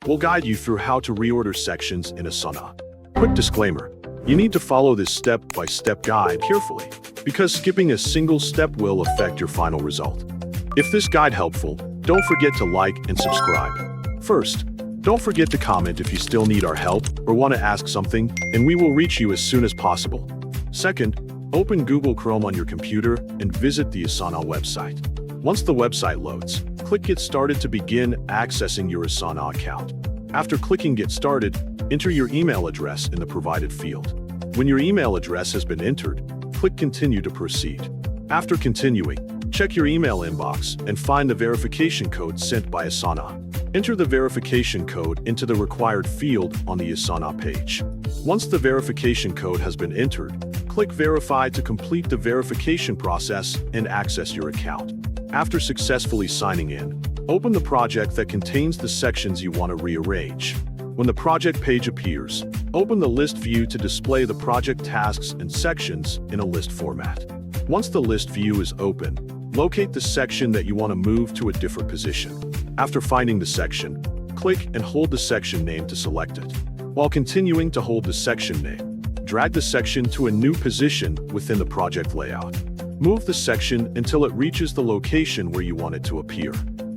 we'll guide you through how to reorder sections in Asana. Quick disclaimer, you need to follow this step-by-step guide carefully, because skipping a single step will affect your final result. If this guide helpful, don't forget to like and subscribe. First, don't forget to comment if you still need our help or want to ask something, and we will reach you as soon as possible. Second, open Google Chrome on your computer and visit the Asana website. Once the website loads, click Get Started to begin accessing your Asana account. After clicking Get Started, enter your email address in the provided field. When your email address has been entered, click Continue to proceed. After continuing, check your email inbox and find the verification code sent by Asana. Enter the verification code into the required field on the Asana page. Once the verification code has been entered, click Verify to complete the verification process and access your account. After successfully signing in, open the project that contains the sections you want to rearrange. When the project page appears, open the list view to display the project tasks and sections in a list format. Once the list view is open, locate the section that you want to move to a different position. After finding the section, click and hold the section name to select it. While continuing to hold the section name, drag the section to a new position within the project layout. Move the section until it reaches the location where you want it to appear.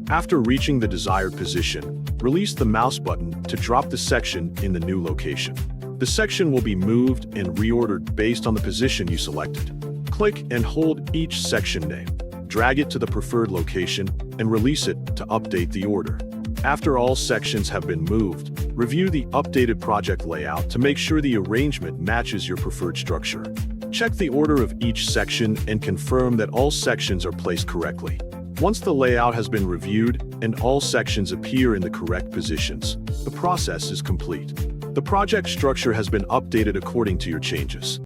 After reaching the desired position, release the mouse button to drop the section in the new location. The section will be moved and reordered based on the position you selected. Click and hold each section name. Drag it to the preferred location and release it to update the order. After all sections have been moved, review the updated project layout to make sure the arrangement matches your preferred structure. Check the order of each section and confirm that all sections are placed correctly. Once the layout has been reviewed and all sections appear in the correct positions, the process is complete. The project structure has been updated according to your changes.